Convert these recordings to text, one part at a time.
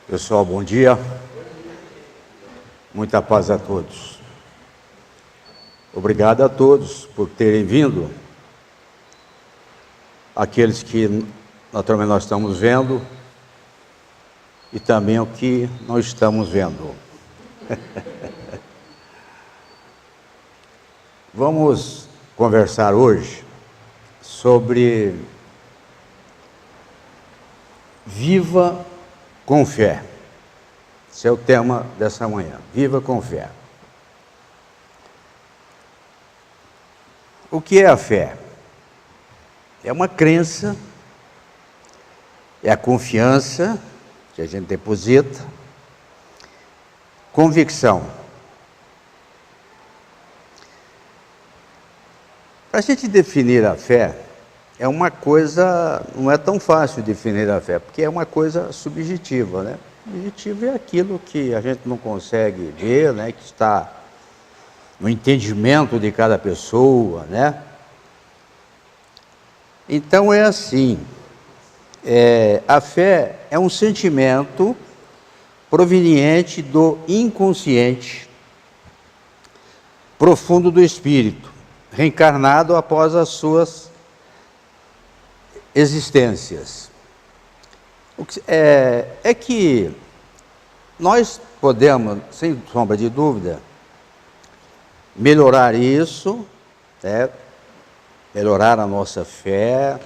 Pessoal, bom dia. Muita paz a todos. Obrigado a todos por terem vindo. Aqueles que naturalmente nós estamos vendo e também o que não estamos vendo. Vamos conversar hoje sobre Viva com Fé. Esse é o tema dessa manhã. Viva com fé. O que é a fé? É uma crença, é a confiança que a gente deposita, convicção. Para a gente definir a fé, é uma coisa, não é tão fácil definir a fé, porque é uma coisa subjetiva, né? Subjetivo é aquilo que a gente não consegue ver, né? Que está no entendimento de cada pessoa, né? Então é assim, a fé é um sentimento proveniente do inconsciente profundo do espírito, reencarnado após as suas existências. É que nós podemos, sem sombra de dúvida, melhorar isso, né? Melhorar a nossa fé,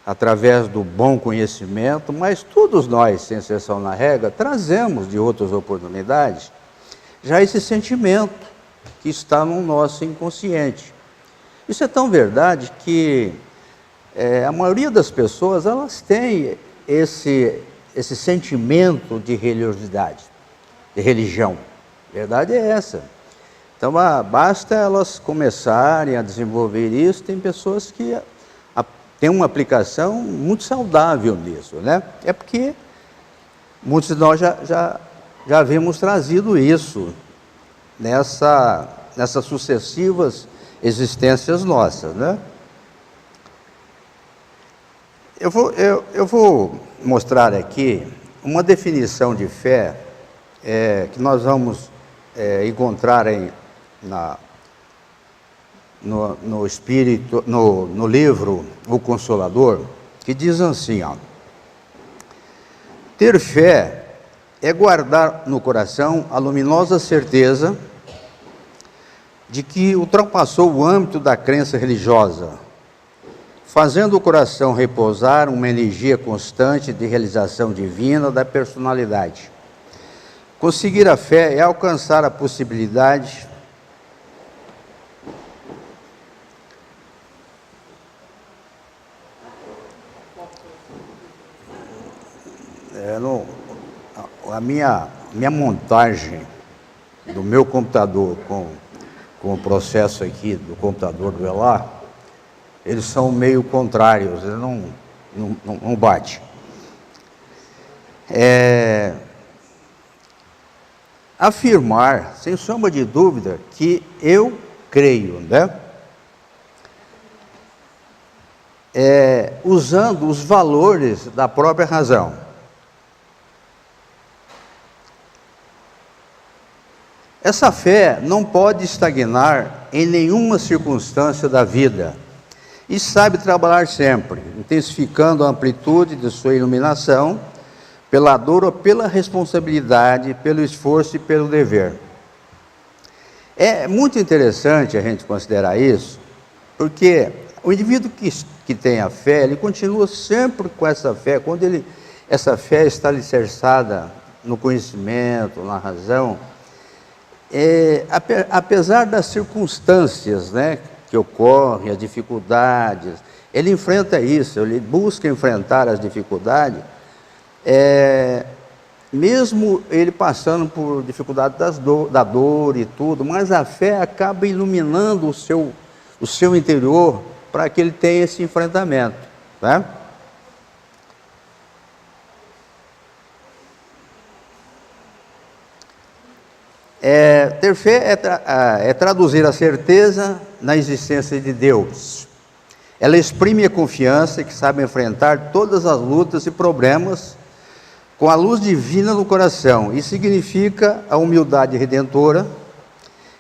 através do bom conhecimento, mas todos nós, sem exceção na regra, trazemos de outras oportunidades já esse sentimento que está no nosso inconsciente. Isso é tão verdade que a maioria das pessoas, elas têm esse sentimento de religiosidade, de religião. A verdade é essa. Então, basta elas começarem a desenvolver isso. Tem pessoas que têm uma aplicação muito saudável nisso, né? É porque muitos de nós já havíamos trazido isso nessas sucessivas existências nossas, né? Eu vou mostrar aqui uma definição de fé que nós vamos encontrar no Espírito, no livro O Consolador, que diz assim, ó: ter fé é guardar no coração a luminosa certeza de que ultrapassou o âmbito da crença religiosa, fazendo o coração repousar uma energia constante de realização divina da personalidade. Conseguir a fé é alcançar a possibilidade a minha montagem do meu computador com o processo aqui do computador do Elar, eles são meio contrários, eles não bate. Afirmar, sem sombra de dúvida, que eu creio, né? Usando os valores da própria razão. Essa fé não pode estagnar em nenhuma circunstância da vida e sabe trabalhar sempre, intensificando a amplitude de sua iluminação, pela dor ou pela responsabilidade, pelo esforço e pelo dever. É muito interessante a gente considerar isso, porque o indivíduo que tem a fé, ele continua sempre com essa fé. Quando essa fé está alicerçada no conhecimento, na razão, apesar das circunstâncias, né, que ocorrem, as dificuldades, ele enfrenta isso, ele busca enfrentar as dificuldades, mesmo ele passando por dificuldade da dor e tudo, mas a fé acaba iluminando o seu interior para que ele tenha esse enfrentamento, né? Ter fé é traduzir a certeza na existência de Deus. Ela exprime a confiança que sabe enfrentar todas as lutas e problemas com a luz divina no coração. Isso significa a humildade redentora,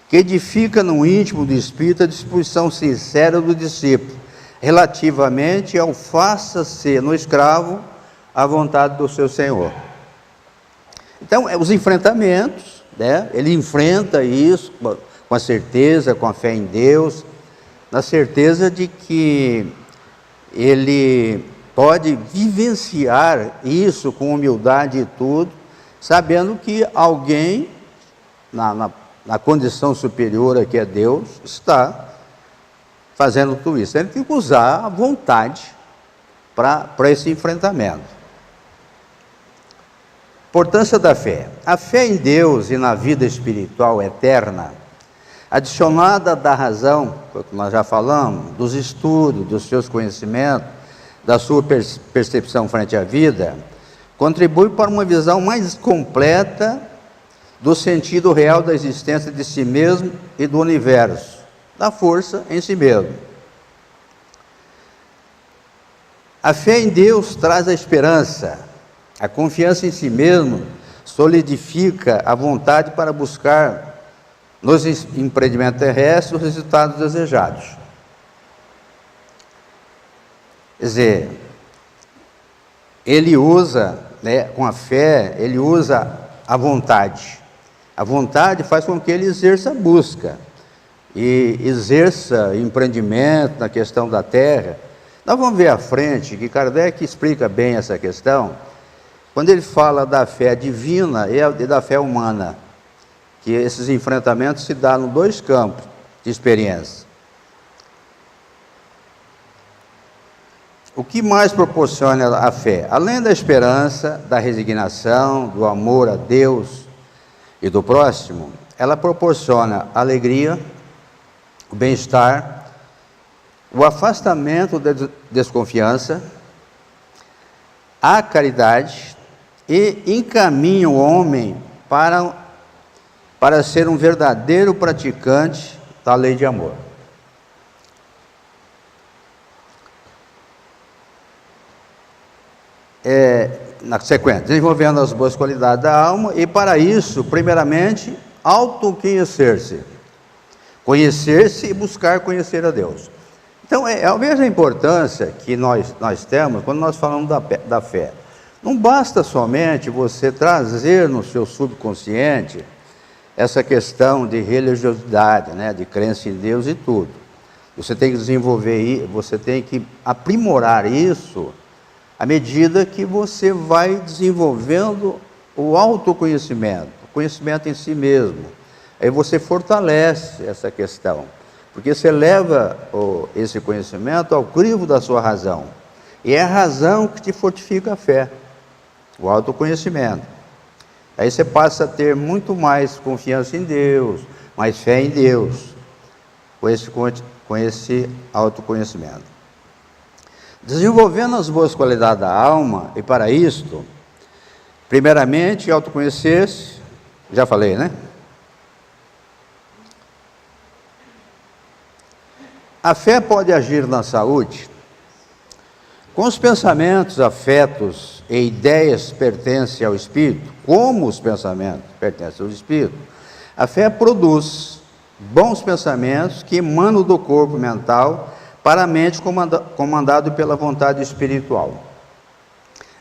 que edifica no íntimo do espírito a disposição sincera do discípulo, relativamente ao faça-se no escravo a vontade do seu Senhor. Então, os enfrentamentos, né? Ele enfrenta isso com a certeza, com a fé em Deus, na certeza de que ele pode vivenciar isso com humildade e tudo, sabendo que alguém na condição superior que é Deus está fazendo tudo isso. Ele tem que usar a vontade para esse enfrentamento. Importância da fé. A fé em Deus e na vida espiritual eterna, adicionada da razão, que nós já falamos, dos estudos, dos seus conhecimentos, da sua percepção frente à vida, contribui para uma visão mais completa do sentido real da existência de si mesmo e do universo, da força em si mesmo. A fé em Deus traz a esperança. A confiança em si mesmo solidifica a vontade para buscar nos empreendimentos terrestres os resultados desejados. Quer dizer, ele usa, né, com a fé, ele usa a vontade. A vontade faz com que ele exerça a busca e exerça empreendimento na questão da terra. Nós vamos ver à frente que Kardec explica bem essa questão, quando ele fala da fé divina e da fé humana, que esses enfrentamentos se dão em dois campos de experiência. O que mais proporciona a fé? Além da esperança, da resignação, do amor a Deus e do próximo, ela proporciona alegria, o bem-estar, o afastamento da desconfiança, a caridade, e encaminha o homem para ser um verdadeiro praticante da lei de amor. Na sequência, desenvolvendo as boas qualidades da alma, e para isso, primeiramente, autoconhecer-se. Conhecer-se e buscar conhecer a Deus. Então, é a mesma importância que nós temos quando nós falamos da fé. Não basta somente você trazer no seu subconsciente essa questão de religiosidade, né, de crença em Deus e tudo. Você tem que desenvolver, você tem que aprimorar isso à medida que você vai desenvolvendo o autoconhecimento, o conhecimento em si mesmo. Aí você fortalece essa questão, porque você leva esse conhecimento ao crivo da sua razão. E é a razão que te fortifica a fé, o autoconhecimento. Aí você passa a ter muito mais confiança em Deus, mais fé em Deus, com esse autoconhecimento. Desenvolvendo as boas qualidades da alma, e para isto, primeiramente, autoconhecer-se, já falei, né? A fé pode agir na saúde. Com os pensamentos, afetos e ideias pertencem ao Espírito, como os pensamentos pertencem ao Espírito, a fé produz bons pensamentos que emanam do corpo mental para a mente comandado pela vontade espiritual.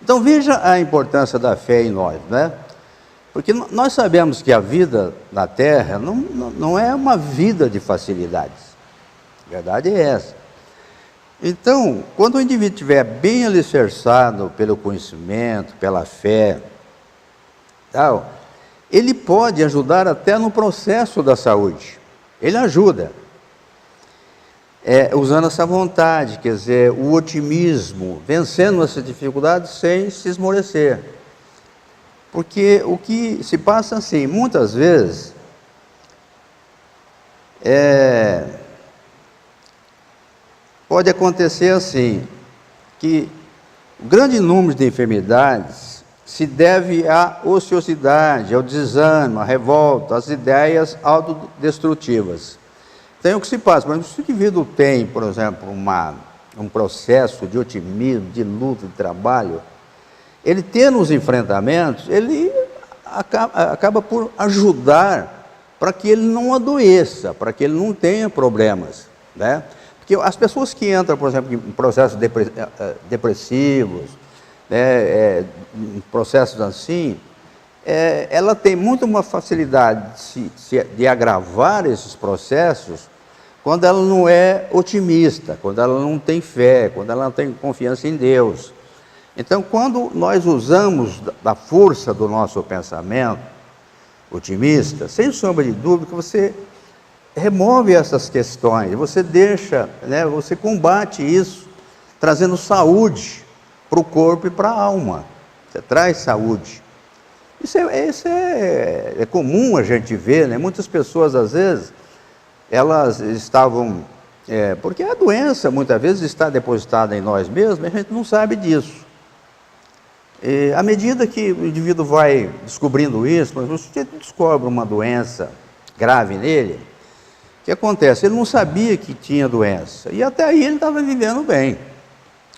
Então veja a importância da fé em nós, né? Porque nós sabemos que a vida na Terra não é uma vida de facilidades. A verdade é essa. Então, quando o indivíduo estiver bem alicerçado pelo conhecimento, pela fé, tal, ele pode ajudar até no processo da saúde. Ele ajuda. Usando essa vontade, quer dizer, o otimismo, vencendo essas dificuldades sem se esmorecer. Porque o que se passa assim, muitas vezes, pode acontecer assim, que o grande número de enfermidades se deve à ociosidade, ao desânimo, à revolta, às ideias autodestrutivas. Então, o que se passa? Mas se o indivíduo tem, por exemplo, um processo de otimismo, de luta, de trabalho, ele tendo os enfrentamentos, ele acaba por ajudar para que ele não adoeça, para que ele não tenha problemas, né? Porque as pessoas que entram, por exemplo, em processos depressivos, né, em processos assim, ela tem muito uma facilidade de agravar esses processos quando ela não é otimista, quando ela não tem fé, quando ela não tem confiança em Deus. Então, quando nós usamos da força do nosso pensamento otimista, sem sombra de dúvida, que você remove essas questões, você deixa, né, você combate isso, trazendo saúde para o corpo e para a alma. Você traz saúde. Isso é comum a gente ver, né? Muitas pessoas, às vezes, elas estavam... porque a doença, muitas vezes, está depositada em nós mesmos, a gente não sabe disso. E, à medida que o indivíduo vai descobrindo isso, mas você descobre uma doença grave nele, o que acontece? Ele não sabia que tinha doença, e até aí ele estava vivendo bem.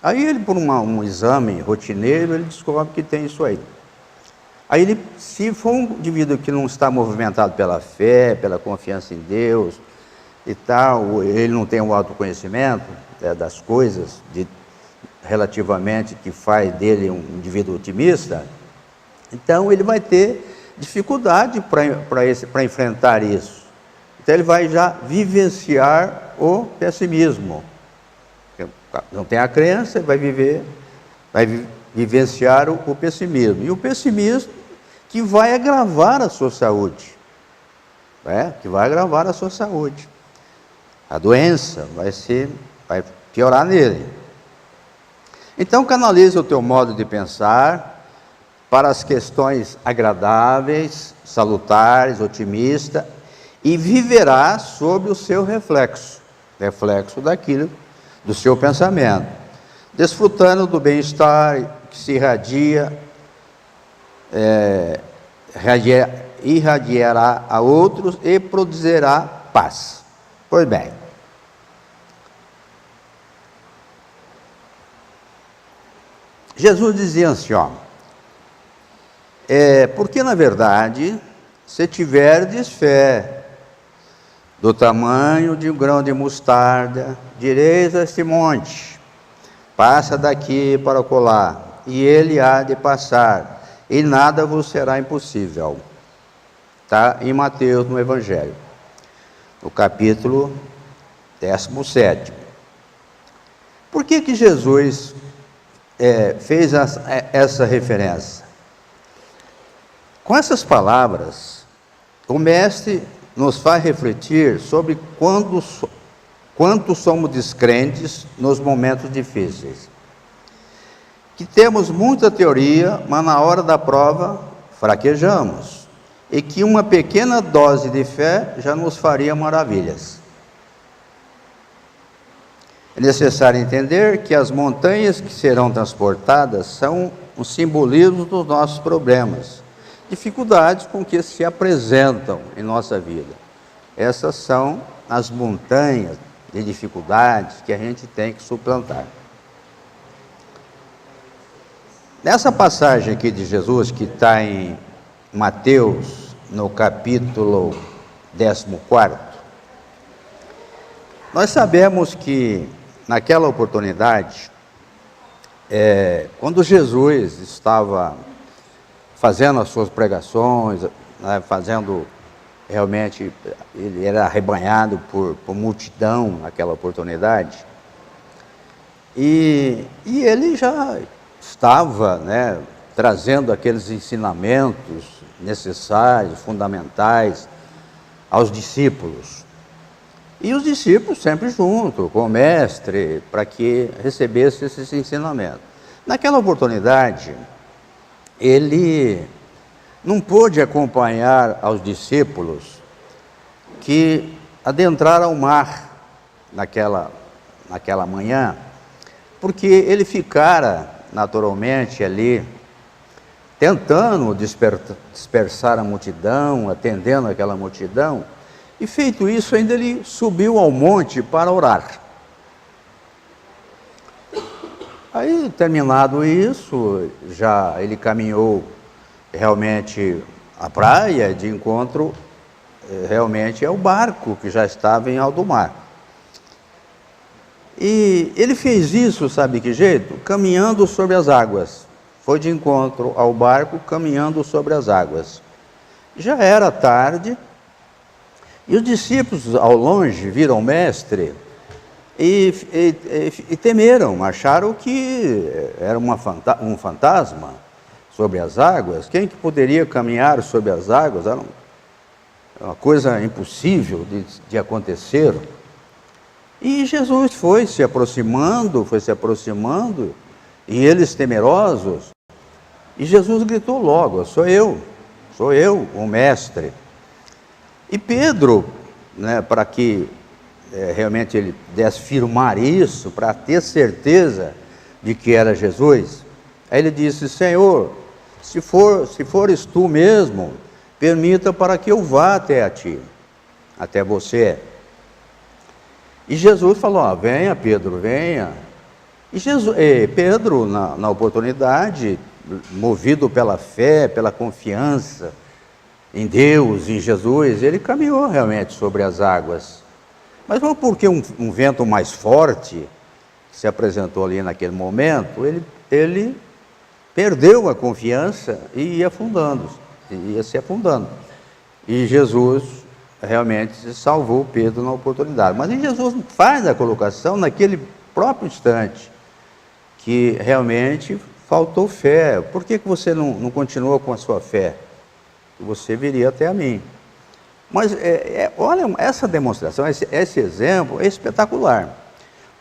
Aí ele, por um exame rotineiro, ele descobre que tem isso aí. Aí ele, se for um indivíduo que não está movimentado pela fé, pela confiança em Deus e tal, ele não tem o autoconhecimento das coisas, relativamente, que faz dele um indivíduo otimista, então ele vai ter dificuldade para enfrentar isso. Então ele vai já vivenciar o pessimismo. Não tem a crença, vai vivenciar o pessimismo. E o pessimismo que vai agravar a sua saúde. Que vai agravar a sua saúde. A doença vai piorar nele. Então canaliza o teu modo de pensar para as questões agradáveis, salutares, otimistas, e viverá sob o seu reflexo daquilo, do seu pensamento, desfrutando do bem-estar que se irradiará a outros e produzirá paz. Pois bem, Jesus dizia assim, porque na verdade, se tiverdes fé do tamanho de um grão de mostarda, direis a este monte, passa daqui para acolá, e ele há de passar, e nada vos será impossível. Está em Mateus, no Evangelho, no capítulo 17. Por que Jesus fez essa referência? Com essas palavras, o Mestre nos faz refletir sobre quanto somos descrentes nos momentos difíceis. Que temos muita teoria, mas na hora da prova fraquejamos. E que uma pequena dose de fé já nos faria maravilhas. É necessário entender que as montanhas que serão transportadas são um simbolismo dos nossos problemas, dificuldades com que se apresentam em nossa vida. Essas são as montanhas de dificuldades que a gente tem que suplantar. Nessa passagem aqui de Jesus, que está em Mateus, no capítulo 14, nós sabemos que naquela oportunidade, quando Jesus estava fazendo as suas pregações, né, realmente, ele era arrebanhado por multidão naquela oportunidade, e ele já estava, né, trazendo aqueles ensinamentos necessários, fundamentais aos discípulos. E os discípulos sempre junto com o mestre, para que recebesse esses ensinamentos. Naquela oportunidade, ele não pôde acompanhar aos discípulos que adentraram o mar naquela manhã, porque ele ficara naturalmente ali, tentando dispersar a multidão, atendendo aquela multidão, e feito isso, ainda ele subiu ao monte para orar. Aí, terminado isso, já ele caminhou realmente à praia, de encontro realmente ao barco que já estava em alto mar. E ele fez isso, sabe que jeito? Caminhando sobre as águas. Foi de encontro ao barco, caminhando sobre as águas. Já era tarde, e os discípulos ao longe viram o mestre e temeram, acharam que era um fantasma sobre as águas. Quem que poderia caminhar sobre as águas? Era uma coisa impossível de acontecer. E Jesus foi se aproximando, e eles temerosos, e Jesus gritou logo: sou eu, o mestre. E Pedro, para que realmente ele pudesse firmar isso, para ter certeza de que era Jesus, aí ele disse: Senhor, se fores tu mesmo, permita para que eu vá até a ti, até você. E Jesus falou: venha Pedro, venha. E Pedro, na oportunidade, movido pela fé, pela confiança em Deus, em Jesus, ele caminhou realmente sobre as águas. Mas não porque um vento mais forte se apresentou ali naquele momento, ele perdeu a confiança e ia se afundando. E Jesus realmente salvou Pedro na oportunidade. Mas Jesus faz a colocação naquele próprio instante que realmente faltou fé. Por que você não continua com a sua fé? Você viria até a mim. Mas olha, essa demonstração, esse exemplo é espetacular.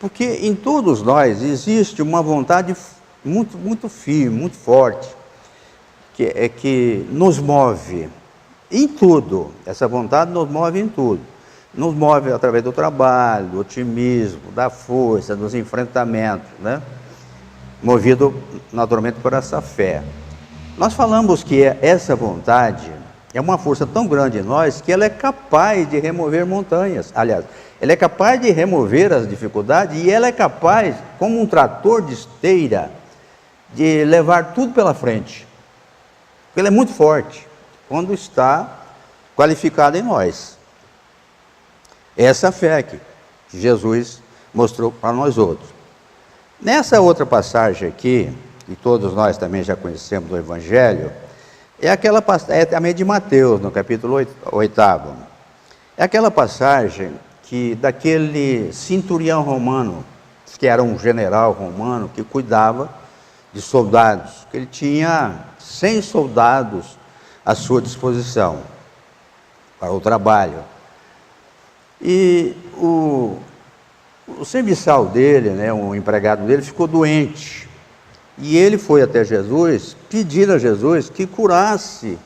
Porque em todos nós existe uma vontade muito, muito firme, muito forte, que nos move em tudo. Essa vontade nos move em tudo. Nos move através do trabalho, do otimismo, da força, dos enfrentamentos, movido naturalmente por essa fé. Nós falamos que essa vontade é uma força tão grande em nós que ela é capaz de remover montanhas. Aliás, ela é capaz de remover as dificuldades e ela é capaz, como um trator de esteira, de levar tudo pela frente. Porque ela é muito forte quando está qualificada em nós. Essa fé que Jesus mostrou para nós outros. Nessa outra passagem aqui, que todos nós também já conhecemos do Evangelho, é aquela passagem, também de Mateus, no capítulo 8. É aquela passagem daquele centurião romano, que era um general romano, que cuidava de soldados, que ele tinha 100 soldados à sua disposição para o trabalho. E o serviçal dele, um empregado dele, ficou doente. E ele foi até Jesus, pedir a Jesus que curasse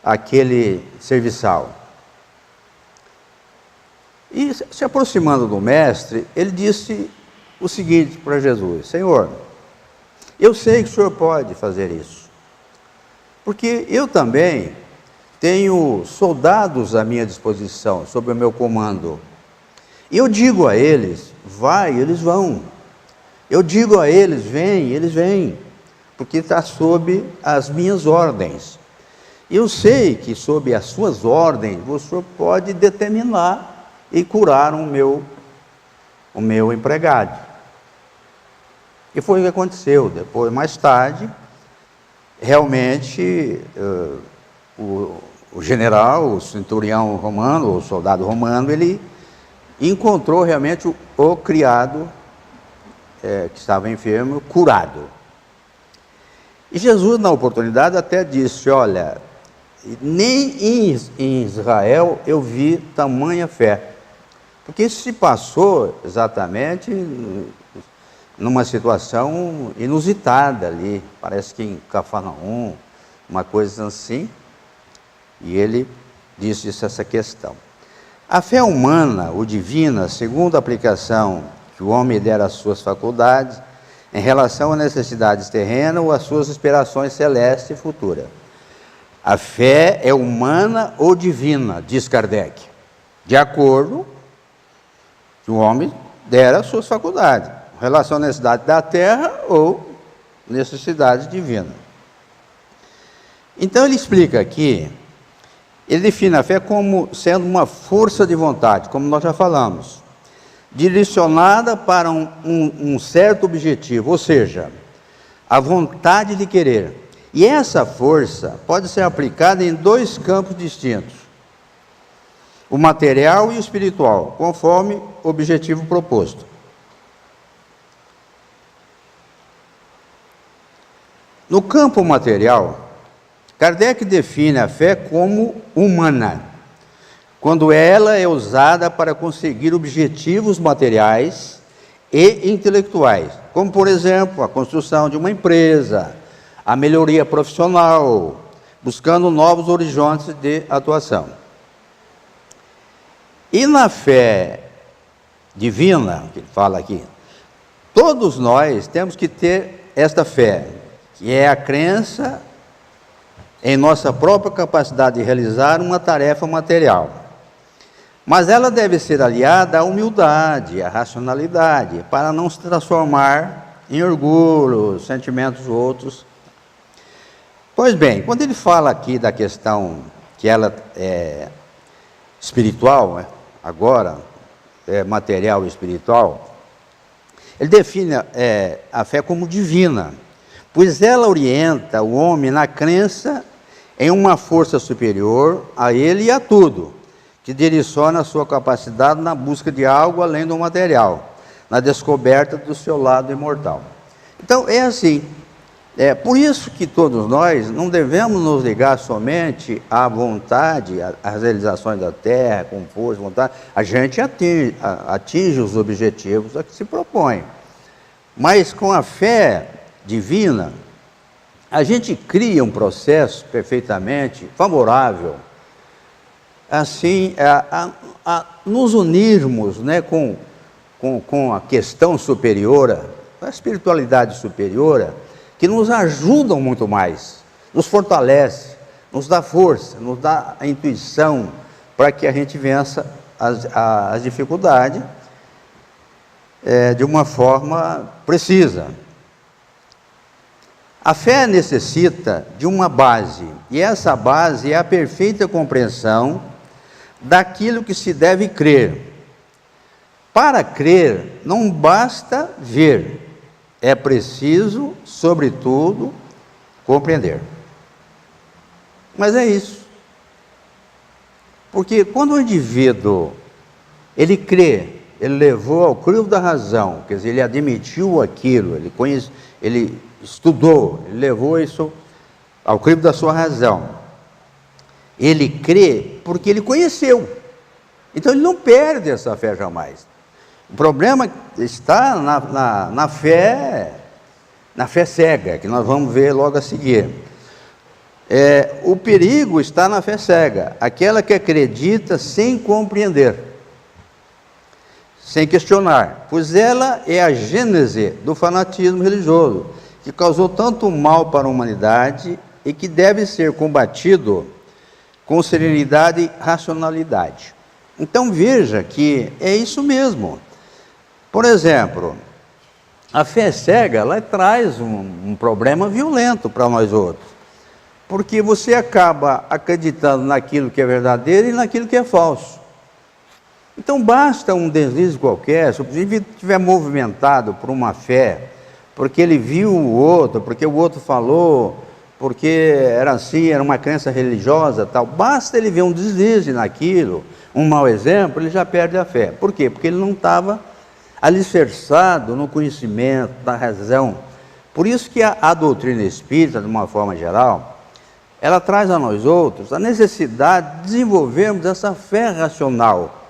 aquele serviçal. E se aproximando do mestre, ele disse o seguinte para Jesus: Senhor, eu sei que o Senhor pode fazer isso, porque eu também tenho soldados à minha disposição, sob o meu comando. E eu digo a eles: vai, eles vão. Eu digo a eles: vem, eles vêm, porque está sob as minhas ordens. Eu sei que sob as suas ordens, o Senhor pode determinar e curar o meu empregado. E foi o que aconteceu. Depois, mais tarde, realmente, o general, o centurião romano, o soldado romano, ele encontrou realmente o criado que estava enfermo, curado. E Jesus, na oportunidade, até disse: olha, nem em Israel eu vi tamanha fé. Porque isso se passou exatamente numa situação inusitada ali, parece que em Cafarnaum, uma coisa assim, e ele disse essa questão. A fé humana ou divina, segundo a aplicação que o homem dera às suas faculdades, em relação às necessidades terrenas ou às suas aspirações celestes e futuras. A fé é humana ou divina, diz Kardec, de acordo que o homem dera às suas faculdades. relação à necessidade da terra ou necessidade divina. Então ele explica aqui, ele define a fé como sendo uma força de vontade, como nós já falamos, direcionada para um certo objetivo, ou seja, a vontade de querer. E essa força pode ser aplicada em dois campos distintos, o material e o espiritual, conforme o objetivo proposto. No campo material, Kardec define a fé como humana, quando ela é usada para conseguir objetivos materiais e intelectuais, como, por exemplo, a construção de uma empresa, a melhoria profissional, buscando novos horizontes de atuação. E na fé divina, que ele fala aqui, todos nós temos que ter esta fé, que é a crença em nossa própria capacidade de realizar uma tarefa material. Mas ela deve ser aliada à humildade, à racionalidade, para não se transformar em orgulho, sentimentos outros. Pois bem, quando ele fala aqui da questão que ela é espiritual, agora, material e espiritual, ele define a fé como divina, pois ela orienta o homem na crença em uma força superior a ele e a tudo, que direciona a sua capacidade na busca de algo além do material, na descoberta do seu lado imortal. Então, é assim. Por isso que todos nós não devemos nos ligar somente à vontade, às realizações da terra, com força, vontade. A gente atinge os objetivos a que se propõe. Mas com a fé divina, a gente cria um processo perfeitamente favorável, assim, a nos unirmos, né, com a questão superior, a espiritualidade superior, que nos ajudam muito mais, nos fortalece, nos dá força, nos dá a intuição para que a gente vença as dificuldades de uma forma precisa. A fé necessita de uma base, e essa base é a perfeita compreensão daquilo que se deve crer. Para crer, não basta ver, é preciso, sobretudo, compreender. Mas é isso. Porque quando o indivíduo, ele crê, ele levou ao crivo da razão, quer dizer, ele admitiu aquilo, ele estudou, ele levou isso ao crivo da sua razão. Ele crê porque ele conheceu. Então ele não perde essa fé jamais. O problema está na fé cega, que nós vamos ver logo a seguir. O perigo está na fé cega, aquela que acredita sem compreender, sem questionar, pois ela é a gênese do fanatismo religioso, que causou tanto mal para a humanidade e que deve ser combatido com serenidade e racionalidade. Então veja que é isso mesmo. Por exemplo, a fé cega, ela traz um problema violento para nós outros, porque você acaba acreditando naquilo que é verdadeiro e naquilo que é falso. Então basta um deslize qualquer, se o indivíduo estiver movimentado por uma fé, porque ele viu o outro, porque o outro falou, porque era assim, era uma crença religiosa, tal, basta ele ver um deslize naquilo, um mau exemplo, ele já perde a fé. Por quê? Porque ele não estava alicerçado no conhecimento, na razão. Por isso que a doutrina espírita, de uma forma geral, ela traz a nós outros a necessidade de desenvolvermos essa fé racional,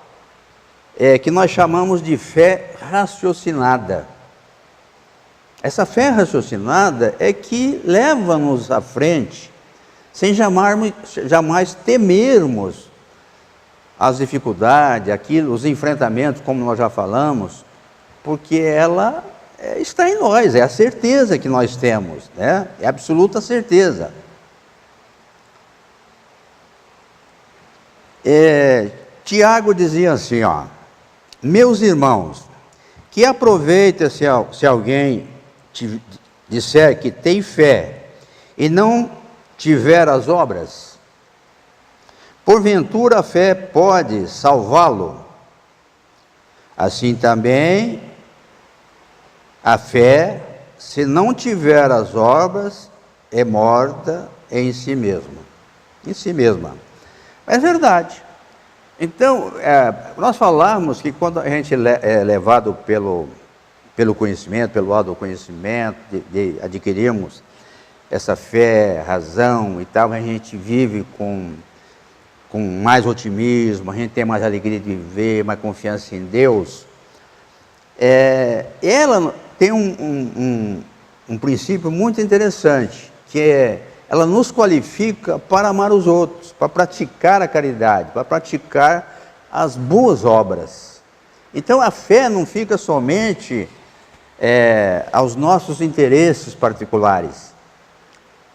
que nós chamamos de fé raciocinada. Essa fé raciocinada é que leva-nos à frente, sem jamais temermos as dificuldades, os enfrentamentos, como nós já falamos, porque ela está em nós, é a certeza que nós temos, né? É a absoluta certeza. Tiago dizia assim, meus irmãos, Que aproveita se alguém te disser que tem fé e não tiver as obras? Porventura a fé pode salvá-lo? Assim também, a fé, se não tiver as obras, é morta em si mesma. Em si mesma. É verdade. Então, nós falamos que quando a gente é levado pelo conhecimento, pelo autoconhecimento, de adquirirmos essa fé, razão e tal, a gente vive com mais otimismo, a gente tem mais alegria de viver, mais confiança em Deus. Ela tem um princípio muito interessante, que ela nos qualifica para amar os outros, para praticar a caridade, para praticar as boas obras. Então a fé não fica somente aos nossos interesses particulares,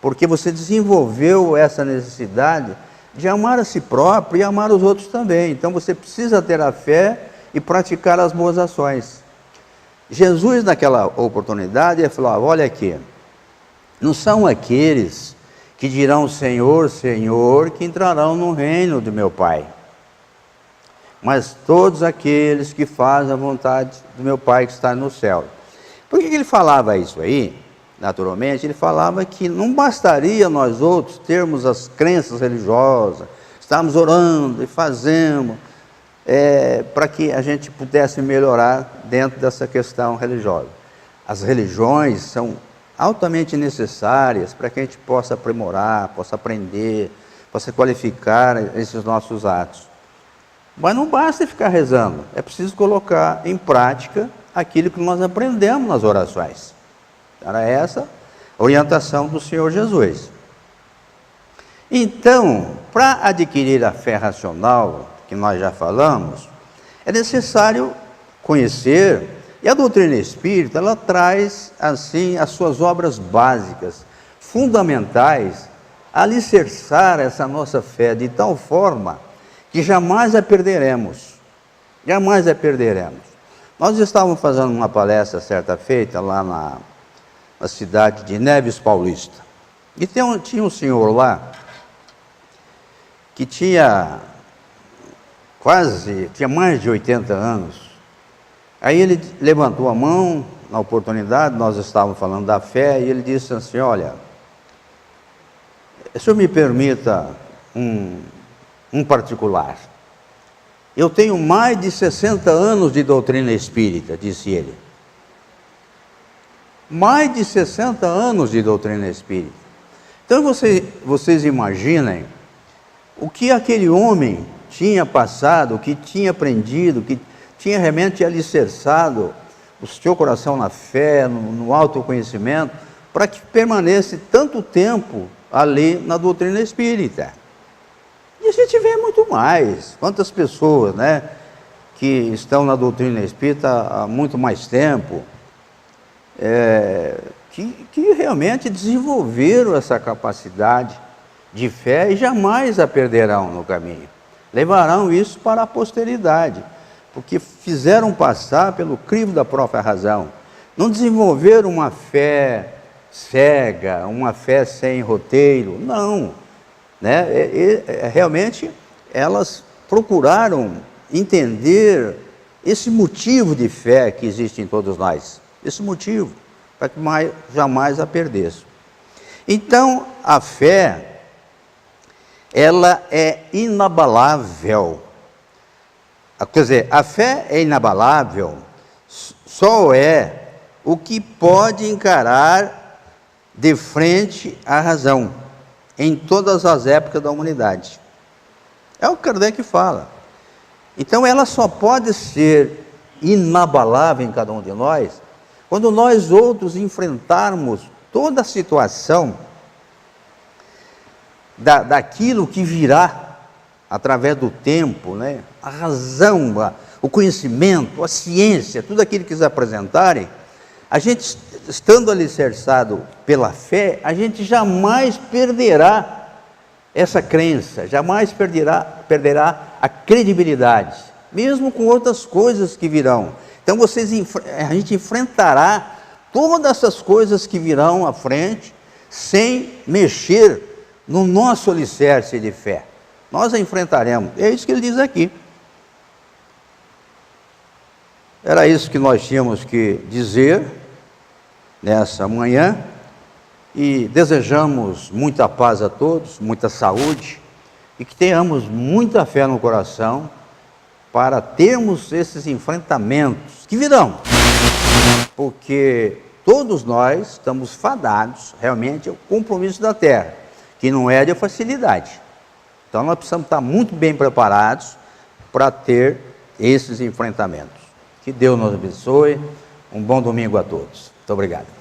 porque você desenvolveu essa necessidade de amar a si próprio e amar os outros também. Então você precisa ter a fé e praticar as boas ações. Jesus, naquela oportunidade, ele falou: olha aqui, não são aqueles que dirão Senhor, Senhor, que entrarão no reino do meu Pai, mas todos aqueles que fazem a vontade do meu Pai que está no céu. Por que ele falava isso aí? Naturalmente, ele falava que não bastaria nós outros termos as crenças religiosas, estamos orando e fazemos, para que a gente pudesse melhorar dentro dessa questão religiosa. As religiões são altamente necessárias para que a gente possa aprimorar, possa aprender, possa qualificar esses nossos atos. Mas não basta ficar rezando, é preciso colocar em prática aquilo que nós aprendemos nas orações. Era essa a orientação do Senhor Jesus. Então, para adquirir a fé racional, que nós já falamos, é necessário conhecer, e a doutrina espírita, ela traz, assim, as suas obras básicas, fundamentais, alicerçar essa nossa fé de tal forma que jamais a perderemos. Jamais a perderemos. Nós estávamos fazendo uma palestra certa feita lá na cidade de Neves Paulista. E tinha um senhor lá que tinha mais de 80 anos. Aí ele levantou a mão na oportunidade, nós estávamos falando da fé, e ele disse assim: olha, se eu me permita um particular, eu tenho mais de 60 anos de doutrina espírita, disse ele. Mais de 60 anos de doutrina espírita. Então vocês imaginem o que aquele homem tinha passado, o que tinha aprendido, o que tinha realmente alicerçado o seu coração na fé, no autoconhecimento, para que permanecesse tanto tempo ali na doutrina espírita. E a gente vê muito mais. Quantas pessoas, né, que estão na doutrina espírita há muito mais tempo, que realmente desenvolveram essa capacidade de fé e jamais a perderão no caminho. Levarão isso para a posteridade, porque fizeram passar pelo crivo da própria razão. Não desenvolveram uma fé cega, uma fé sem roteiro, não. Né? Realmente elas procuraram entender esse motivo de fé que existe em todos nós. Esse motivo, para que jamais a perdesse. Então, a fé, ela é inabalável. Quer dizer, a fé é inabalável, só é o que pode encarar de frente à razão, em todas as épocas da humanidade. É o que Kardec fala. Então, ela só pode ser inabalável em cada um de nós quando nós outros enfrentarmos toda a situação daquilo que virá através do tempo, né? A razão, o conhecimento, a ciência, tudo aquilo que eles apresentarem, a gente, estando alicerçado pela fé, a gente jamais perderá essa crença, jamais perderá a credibilidade, mesmo com outras coisas que virão. Então a gente enfrentará todas essas coisas que virão à frente sem mexer no nosso alicerce de fé. Nós a enfrentaremos. É isso que ele diz aqui. Era isso que nós tínhamos que dizer nessa manhã. E desejamos muita paz a todos, muita saúde, e que tenhamos muita fé no coração para termos esses enfrentamentos que virão, porque todos nós estamos fadados realmente ao compromisso da terra, que não é de facilidade. Então nós precisamos estar muito bem preparados para ter esses enfrentamentos. Que Deus nos abençoe. Um bom domingo a todos. Muito obrigado.